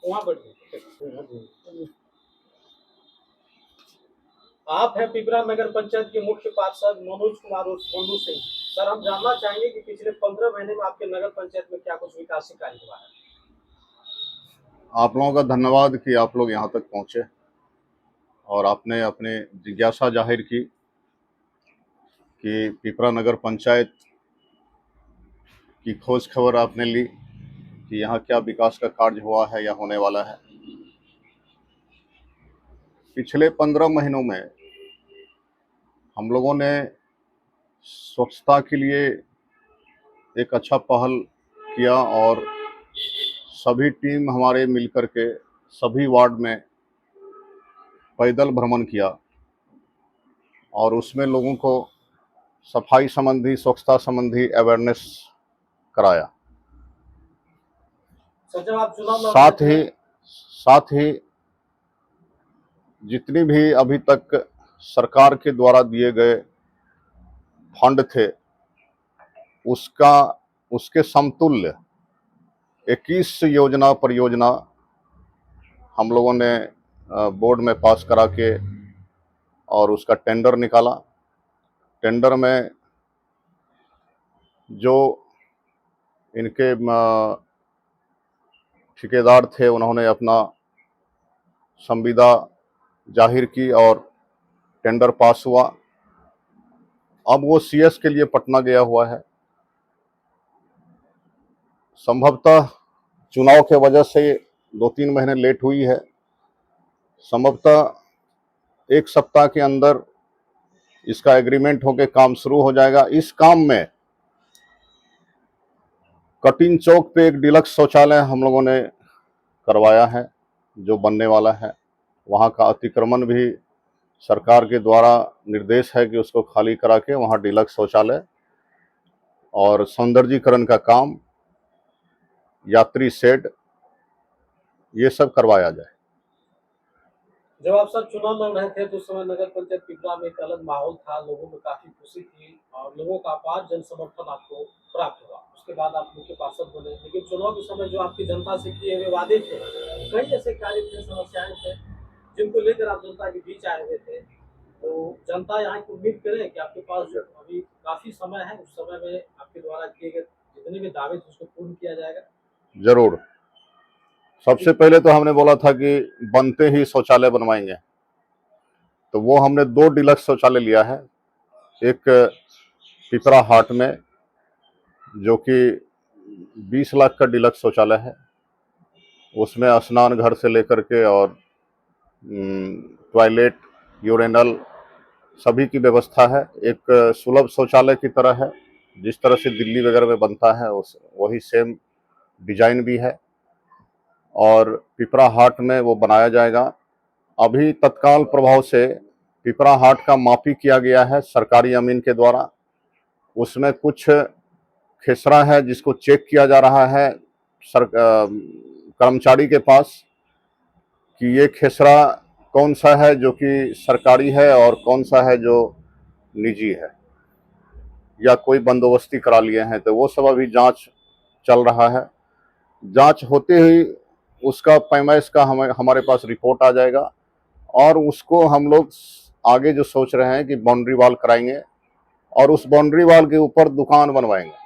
वहाँ बैठिए। आप हैं पिपरा नगर पंचायत के मुख्य पार्षद मनोज कुमार उर्फ मोनू सिंह। सर, हम जानना चाहेंगे कि पिछले 15 महीने में आपके नगर पंचायत में क्या कुछ विकास कार्य हुआ है। आप लोगों का धन्यवाद कि आप लोग यहाँ तक पहुँचे और आपने अपने जिज्ञासा जाहिर की कि पिपरा नगर पंचायत की खोज खबर आपने ली कि यहाँ क्या विकास का कार्य हुआ है या होने वाला है। पिछले 15 महीनों में हम लोगों ने स्वच्छता के लिए एक अच्छा पहल किया और सभी टीम हमारे मिलकर के सभी वार्ड में पैदल भ्रमण किया और उसमें लोगों को सफाई संबंधी, स्वच्छता संबंधी अवेयरनेस कराया। जब आप चुनाव साथ ही जितनी भी अभी तक सरकार के द्वारा दिए गए फंड थे उसके समतुल्य 21 योजना परियोजना हम लोगों ने बोर्ड में पास करा के और उसका टेंडर निकाला। टेंडर में जो इनके ठेकेदार थे उन्होंने अपना संविदा जाहिर की और टेंडर पास हुआ। अब वो सीएस के लिए पटना गया हुआ है। संभवतः चुनाव के वजह से 2-3 महीने लेट हुई है। संभवतः 1 सप्ताह के अंदर इसका एग्रीमेंट होकर काम शुरू हो जाएगा। इस काम में कटिंग चौक पे एक डिलक्स शौचालय हम लोगों ने करवाया है जो बनने वाला है। वहाँ का अतिक्रमण भी सरकार के द्वारा निर्देश है कि उसको खाली करा के वहाँ डिलक्स शौचालय और सौंदर्यीकरण का काम, यात्री शेड, ये सब करवाया जाए। जब आप सब चुनाव लड़ रहे थे तो उस समय नगर पंचायत पिपरा में एक अलग माहौल था, लोगों में काफी खुशी थी और लोगों का अपार जन समर्थन आपको प्राप्त हुआ। उसके बाद आप मुख्य पार्षद बने, लेकिन चुनाव के समय जो आपकी जनता से किए हुए वादे थे, कई ऐसे कार्य थे, समस्याएं थे जिनको लेकर आप जनता के बीच आए हुए थे। तो जनता यहाँ की उम्मीद करे कि आपके पास जो अभी काफी समय है, उस समय में आपके द्वारा किए गए जितने भी दावे थे उसको पूर्ण किया जाएगा। जरूर। सबसे पहले तो हमने बोला था कि बनते ही शौचालय बनवाएंगे, तो वो हमने 2 डिलक्स शौचालय लिया है। एक पिपरा हाट में जो कि 20 लाख का डिलक्स शौचालय है, उसमें स्नान घर से लेकर के और टॉयलेट, यूरिनल सभी की व्यवस्था है। एक सुलभ शौचालय की तरह है, जिस तरह से दिल्ली वगैरह में बनता है उस वही सेम डिजाइन भी है और पिपरा हाट में वो बनाया जाएगा। अभी तत्काल प्रभाव से पिपरा हाट का मापी किया गया है सरकारी अमीन के द्वारा। उसमें कुछ खेसरा है जिसको चेक किया जा रहा है कर्मचारी के पास कि ये खेसरा कौन सा है जो कि सरकारी है और कौन सा है जो निजी है या कोई बंदोबस्ती करा लिए हैं। तो वो सब अभी जांच चल रहा है। जांच होते ही उसका पैमाइश का हमारे पास रिपोर्ट आ जाएगा और उसको हम लोग आगे जो सोच रहे हैं कि बाउंड्री वॉल कराएंगे और उस बाउंड्री वॉल के ऊपर दुकान बनवाएंगे।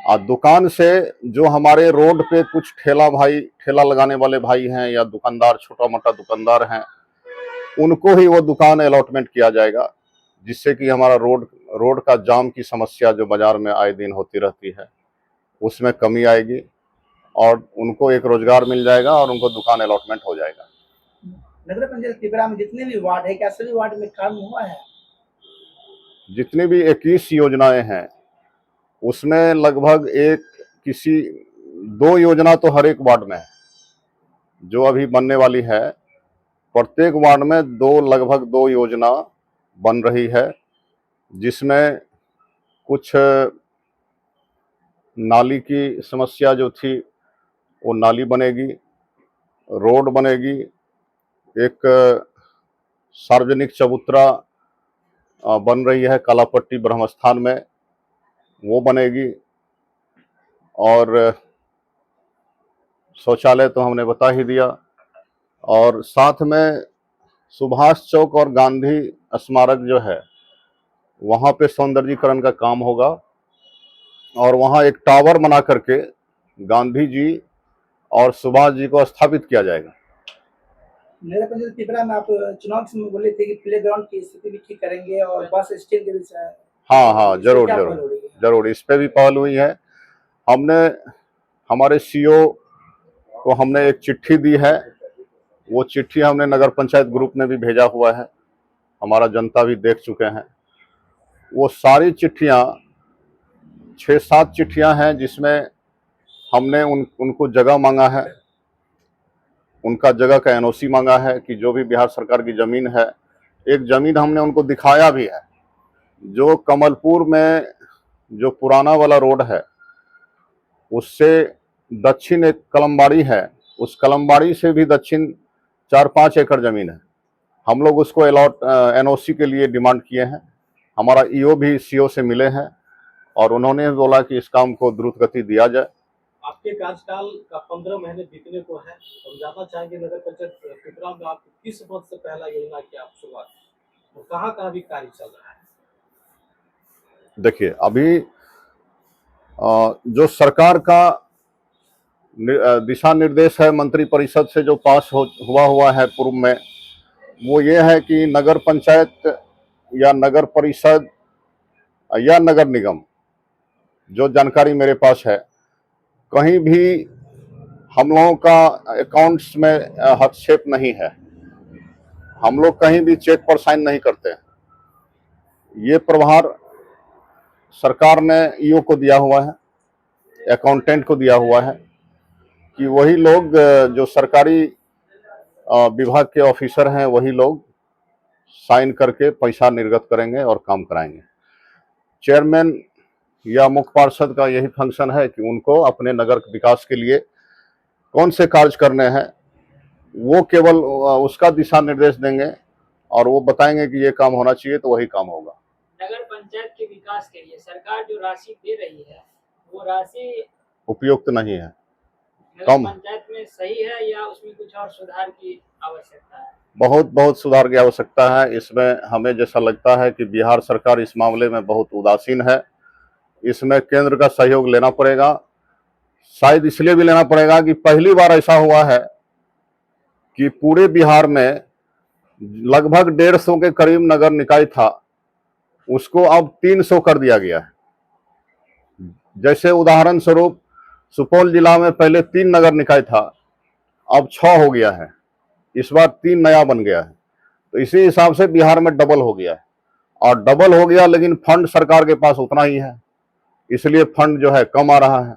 और दुकान से जो हमारे रोड पे कुछ ठेला लगाने वाले भाई हैं या दुकानदार, छोटा मोटा दुकानदार हैं, उनको ही वो दुकान अलॉटमेंट किया जाएगा, जिससे कि हमारा रोड का जाम की समस्या जो बाजार में आए दिन होती रहती है उसमें कमी आएगी और उनको एक रोजगार मिल जाएगा और उनको दुकान अलॉटमेंट हो जाएगा। नगर पंचायत पिपरा में जितने भी वार्ड है, क्या सभी वार्ड में काम हुआ है? जितनी भी 21 योजनाएं हैं उसमें लगभग 2 योजना तो हर एक वार्ड में है जो अभी बनने वाली है। प्रत्येक वार्ड में लगभग 2 योजना बन रही है, जिसमें कुछ नाली की समस्या जो थी वो नाली बनेगी, रोड बनेगी, एक सार्वजनिक चबूतरा बन रही है कालापट्टी ब्रह्मस्थान में, वो बनेगी और शौचालय तो हमने बता ही दिया, और साथ में सुभाष चौक और गांधी स्मारक जो है वहाँ पे सौंदर्यीकरण का काम होगा, और वहाँ एक टावर बना करके गांधी जी और सुभाष जी को स्थापित किया जाएगा। नगर पंचायत पिपरा में आप चुनाव के समय बोले थे कि प्ले ग्राउंड की स्थिति भी ठीक करेंगे और बस स्टैंड के भी हाँ, इस पे जरूर क्या जरूर पहल हो रही है? जरूर, इस पे भी पहल हुई है। हमने हमारे सीओ को हमने एक चिट्ठी दी है, वो चिट्ठी हमने नगर पंचायत ग्रुप में भी भेजा हुआ है, हमारा जनता भी देख चुके हैं। वो सारी चिट्ठियाँ 6-7 चिट्ठियाँ हैं जिसमें हमने उनको जगह मांगा है, उनका जगह का एनओसी मांगा है कि जो भी बिहार सरकार की ज़मीन है, एक ज़मीन हमने उनको दिखाया भी है, जो कमलपुर में जो पुराना वाला रोड है उससे दक्षिण एक कलमबाड़ी है, उस कलमबाड़ी से भी दक्षिण 4-5 एकड़ ज़मीन है। हम लोग उसको एनओसी के लिए डिमांड किए हैं। हमारा ईओ भी सीओ से मिले हैं और उन्होंने बोला कि इस काम को द्रुत गति दिया जाए। आपके कार्यकाल का 15 महीने बीतने को है, हम जानना चाहेंगे नगर पंचायत पिपरा में आप किस पद से पहला योजना की आप शुरुआत और कहाँ कहाँ भी कार्य चल रहा है? देखिए, अभी जो सरकार का दिशा निर्देश है मंत्री परिषद से जो पास हुआ है पूर्व में, वो ये है कि नगर पंचायत या नगर परिषद या नगर निगम, जो जानकारी मेरे पास है, कहीं भी हम लोगों का अकाउंट्स में हस्तक्षेप नहीं है। हम लोग कहीं भी चेक पर साइन नहीं करते। ये प्रभार सरकार ने ईओ को दिया हुआ है, अकाउंटेंट को दिया हुआ है कि वही लोग जो सरकारी विभाग के ऑफिसर हैं वही लोग साइन करके पैसा निर्गत करेंगे और काम कराएंगे। चेयरमैन या मुख्य पार्षद का यही फंक्शन है कि उनको अपने नगर विकास के लिए कौन से कार्य करने हैं वो केवल उसका दिशा निर्देश देंगे और वो बताएंगे कि ये काम होना चाहिए तो वही काम होगा। नगर पंचायत के विकास के लिए सरकार जो राशि दे रही है वो राशि उपयुक्त नहीं है, नगर कम पंचायत में सही है या उसमें कुछ और सुधार की आवश्यकता है? बहुत सुधार की आवश्यकता है। इसमें हमें जैसा लगता है कि बिहार सरकार इस मामले में बहुत उदासीन है। इसमें केंद्र का सहयोग लेना पड़ेगा, शायद इसलिए भी लेना पड़ेगा कि पहली बार ऐसा हुआ है कि पूरे बिहार में लगभग 150 के करीब नगर निकाय था, उसको अब 300 कर दिया गया है। जैसे उदाहरण स्वरूप सुपौल जिला में पहले 3 नगर निकाय था, अब 6 हो गया है, इस बार 3 नया बन गया है। तो इसी हिसाब से बिहार में डबल हो गया है, और डबल हो गया लेकिन फंड सरकार के पास उतना ही है, इसलिए फंड जो है कम आ रहा है।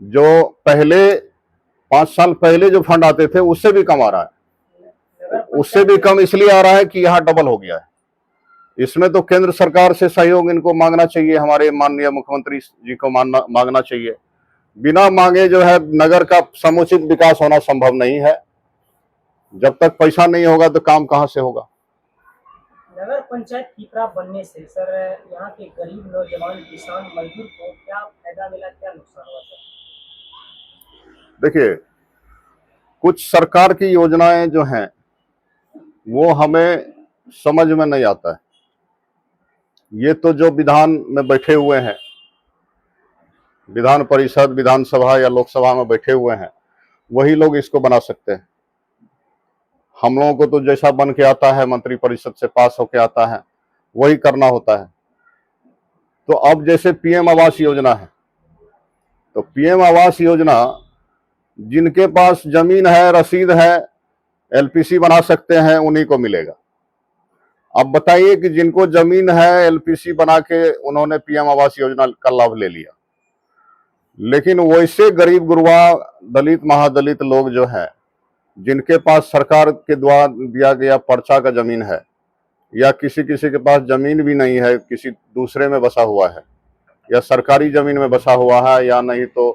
जो पहले 5 साल पहले जो फंड आते थे उससे भी कम आ रहा है, उससे भी कम इसलिए आ रहा है कि यहाँ डबल हो गया है। इसमें तो केंद्र सरकार से सहयोग इनको मांगना चाहिए, हमारे माननीय मुख्यमंत्री जी को मांगना चाहिए। बिना मांगे जो है नगर का समुचित विकास होना संभव नहीं है। जब तक पैसा नहीं होगा तो काम कहाँ से होगा। नगर पंचायत पिपरा बनने से सर यहाँ के गरीब नौजवान किसान मजदूर को क्या फायदा मिला, क्या नुकसान हुआ सर? देखिए, कुछ सरकार की योजनाएं जो हैं वो हमें समझ में नहीं आता है। ये तो जो विधान में बैठे हुए हैं, विधान परिषद, विधानसभा या लोकसभा में बैठे हुए हैं, वही लोग इसको बना सकते हैं। हम लोगों को तो जैसा बन के आता है, मंत्री परिषद से पास होके आता है, वही करना होता है। तो अब जैसे पीएम आवास योजना है, तो पीएम आवास योजना जिनके पास जमीन है, रसीद है, एलपीसी बना सकते हैं, उन्हीं को मिलेगा। अब बताइए कि जिनको जमीन है, एलपीसी बना के उन्होंने पीएम आवास योजना का लाभ ले लिया, लेकिन वैसे गरीब गुरबा दलित महादलित लोग जो है, जिनके पास सरकार के द्वारा दिया गया पर्चा का जमीन है, या किसी के पास जमीन भी नहीं है, किसी दूसरे में बसा हुआ है, या सरकारी जमीन में बसा हुआ है, या नहीं तो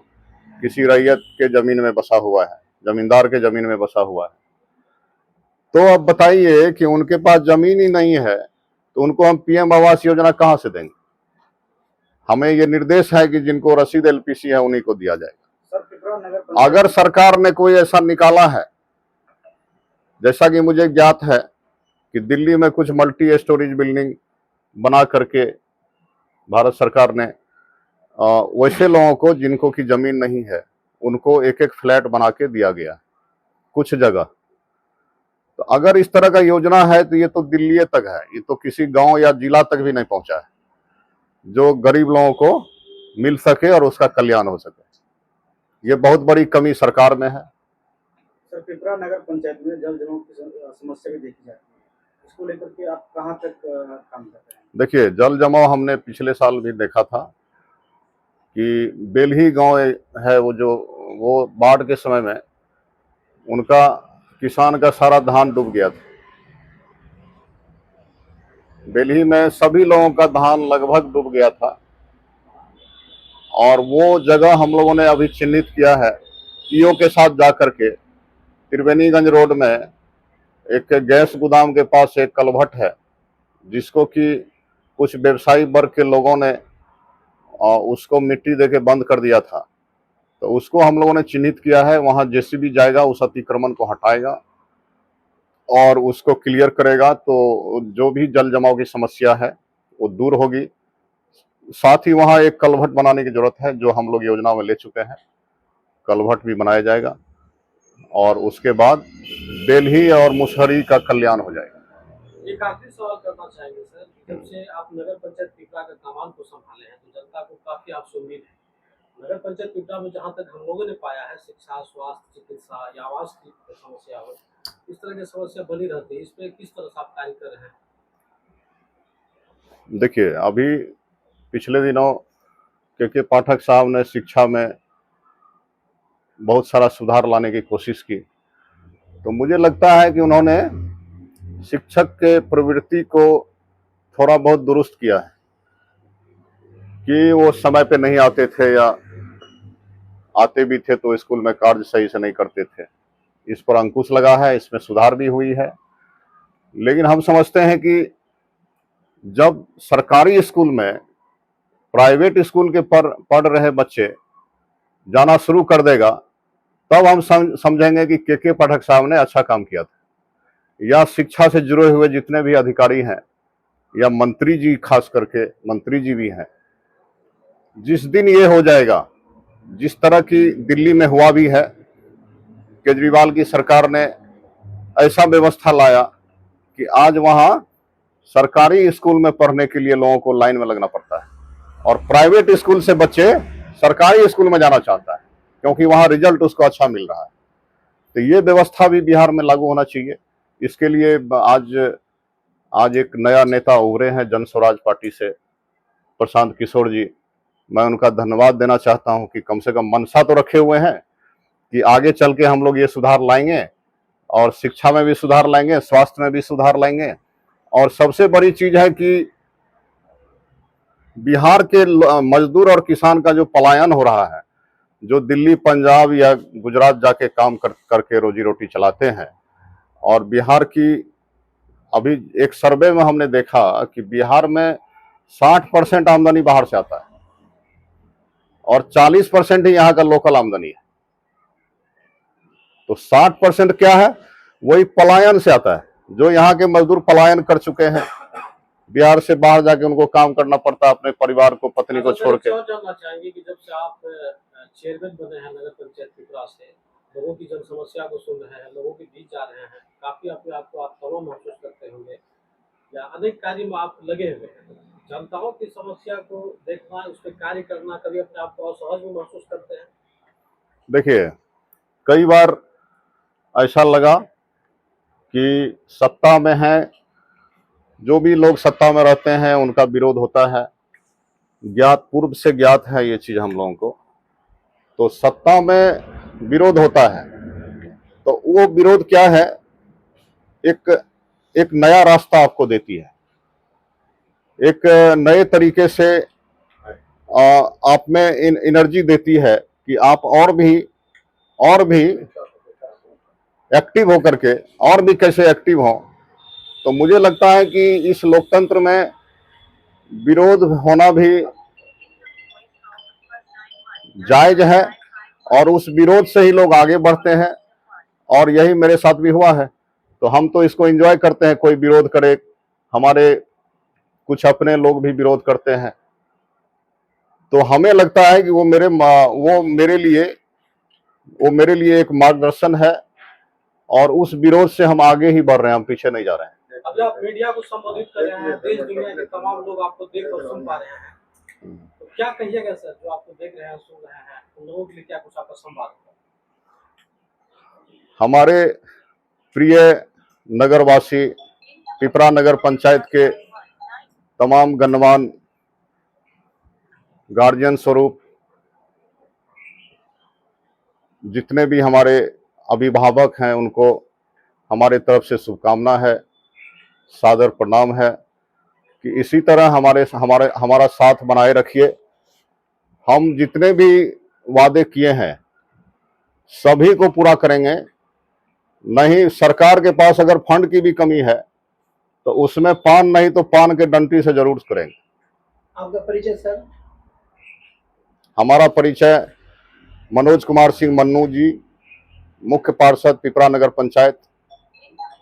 किसी रैयत के जमीन में बसा हुआ है, जमींदार के जमीन में बसा हुआ है। तो अब बताइए कि उनके पास जमीन ही नहीं है तो उनको हम पीएम आवास योजना कहां से देंगे। हमें ये निर्देश है कि जिनको रसीद एलपीसी है उन्हीं को दिया जाएगा। सर पिपरा नगर पंचायत अगर सरकार ने कोई ऐसा निकाला है, जैसा कि मुझे ज्ञात है कि दिल्ली में कुछ मल्टी स्टोरेज बिल्डिंग बना करके भारत सरकार ने वैसे लोगों को जिनको की जमीन नहीं है उनको एक एक फ्लैट बना के दिया गया कुछ जगह। तो अगर इस तरह का योजना है तो ये तो दिल्ली तक है, ये तो किसी गांव या जिला तक भी नहीं पहुंचा है जो गरीब लोगों को मिल सके और उसका कल्याण हो सके। ये बहुत बड़ी कमी सरकार में है। सर, पिपरा नगर पंचायत में जल जमाव की समस्या भी देखी जाती है, इसको लेकर के आप कहाँ तक काम कर रहे हैं? देखिए, जल जमाव हमने पिछले साल भी देखा था कि बेलही गांव है वो बाढ़ के समय में उनका किसान का सारा धान डूब गया था। बेलही में सभी लोगों का धान लगभग डूब गया था और वो जगह हम लोगों ने अभी चिन्हित किया है ईओ के साथ जाकर के। त्रिवेणीगंज रोड में एक गैस गोदाम के पास एक कलभट है जिसको कि कुछ व्यवसायी वर्ग के लोगों ने उसको मिट्टी देके बंद कर दिया था। तो उसको हम लोगों ने चिन्हित किया है, वहां जेसीबी जाएगा, उस अतिक्रमण को हटाएगा और उसको क्लियर करेगा, तो जो भी जल जमाव की समस्या है वो दूर होगी। साथ ही वहां एक कलभट बनाने की जरूरत है जो हम लोग योजना में ले चुके हैं, कलभट भी बनाया जाएगा और उसके बाद बेलही और मुसहरी का कल्याण हो जाएगा। एक आखिरी सवाल करना चाहेंगे सर, जब से आप नगर पंचायत पिपरा का कमान को संभाले हैं तो जनता को काफी आपसे उम्मीद है। नगर पंचायत पिपरा में जहाँ तक हम लोगों ने पाया है शिक्षा, स्वास्थ्य, चिकित्सा या आवास की समस्या हो, इस तरह की समस्या बनी रहती है, इस पर किस तरह से आप कार्य कर रहे हैं? देखिए, अभी पिछले दिनों के पाठक साहब ने शिक्षा में बहुत सारा सुधार लाने की कोशिश की, तो मुझे लगता है कि उन्होंने शिक्षक के प्रवृत्ति को थोड़ा बहुत दुरुस्त किया है कि वो समय पे नहीं आते थे या आते भी थे तो स्कूल में कार्य सही से नहीं करते थे। इस पर अंकुश लगा है, इसमें सुधार भी हुई है। लेकिन हम समझते हैं कि जब सरकारी स्कूल में प्राइवेट स्कूल के पढ़ रहे बच्चे जाना शुरू कर देगा तब हम समझेंगे कि के पाठक साहब ने अच्छा काम किया था, या शिक्षा से जुड़े हुए जितने भी अधिकारी हैं या मंत्री जी, खास करके मंत्री जी भी हैं। जिस दिन ये हो जाएगा, जिस तरह की दिल्ली में हुआ भी है, केजरीवाल की सरकार ने ऐसा व्यवस्था लाया कि आज वहां सरकारी स्कूल में पढ़ने के लिए लोगों को लाइन में लगना पड़ता है और प्राइवेट स्कूल से बच्चे सरकारी स्कूल में जाना चाहता है क्योंकि वहां रिजल्ट उसको अच्छा मिल रहा है। तो ये व्यवस्था भी बिहार में लागू होना चाहिए। इसके लिए आज एक नया नेता उभरे हैं जन स्वराज पार्टी से, प्रशांत किशोर जी। मैं उनका धन्यवाद देना चाहता हूं कि कम से कम मनसा तो रखे हुए हैं कि आगे चल के हम लोग ये सुधार लाएंगे और शिक्षा में भी सुधार लाएंगे, स्वास्थ्य में भी सुधार लाएंगे। और सबसे बड़ी चीज है कि बिहार के मजदूर और किसान का जो पलायन हो रहा है, जो दिल्ली, पंजाब या गुजरात जाके काम करके रोजी रोटी चलाते हैं, और बिहार की अभी एक सर्वे में हमने देखा कि बिहार में 60% आमदनी बाहर से आता है और 40% ही यहाँ का लोकल आमदनी है। तो 60% क्या है? वही पलायन से आता है, जो यहाँ के मजदूर पलायन कर चुके हैं, बिहार से बाहर जाके उनको काम करना पड़ता है अपने परिवार को, पत्नी को छोड़ के। और जानना चाहेंगे कि जब से आप चेयरमैन बने हैं नगर पंचायत पिपरा से, लोगों की जन समस्या को सुन रहे हैं, लोगों के बीच जा रहे हैं, काफी अपने आप को आप तमाम महसूस करते होंगे या अनेक कार्य में आप लगे हुए हैं। जनताओं की समस्या को देखना, उस पर कार्य करना, कभी अपने आप को असहज भी महसूस करते हैं? देखिए, कई बार ऐसा लगा कि सत्ता में है, जो भी लोग सत्ता में रहते हैं उनका विरोध होता है, पूर्व से ज्ञात है ये चीज हम लोगों को। तो सत्ता में विरोध होता है तो वो विरोध क्या है? एक नया रास्ता आपको देती है, एक नए तरीके से आप में एनर्जी देती है कि आप और भी एक्टिव होकर के और भी कैसे एक्टिव हो। तो मुझे लगता है कि इस लोकतंत्र में विरोध होना भी जायज है और उस विरोध से ही लोग आगे बढ़ते हैं, और यही मेरे साथ भी हुआ है। तो हम तो इसको एंजॉय करते हैं, कोई विरोध करे, हमारे कुछ अपने लोग भी विरोध करते हैं, तो हमें लगता है कि वो मेरे लिए एक मार्गदर्शन है, और उस विरोध से हम आगे ही बढ़ रहे हैं, हम पीछे नहीं जा रहे हैं। अब जब आप मीडिया को संबोधित कर रहे हैं, देश दुनिया के तमाम लोग आपको देख और सुन पा रहे हैं, तो क्या कहिएगा सर, जो आपको देख रहे हैं, सुन रहे हैं, उन लोगों के लिए क्या कुछ आपका संवाद होगा? हमारे प्रिय नगरवासी, पिपरा नगर पंचायत के तमाम गणमान्य गार्जियन स्वरूप, जितने भी हमारे अभिभावक हैं, उनको हमारे तरफ से शुभकामना है, सादर प्रणाम है कि इसी तरह हमारा साथ बनाए रखिए। हम जितने भी वादे किए हैं सभी को पूरा करेंगे। नहीं, सरकार के पास अगर फंड की भी कमी है तो उसमें पान नहीं तो पान के डंटी से जरूर करेंगे। आपका परिचय सर? हमारा परिचय मनोज कुमार सिंह मन्नू जी, मुख्य पार्षद पिपरा नगर पंचायत।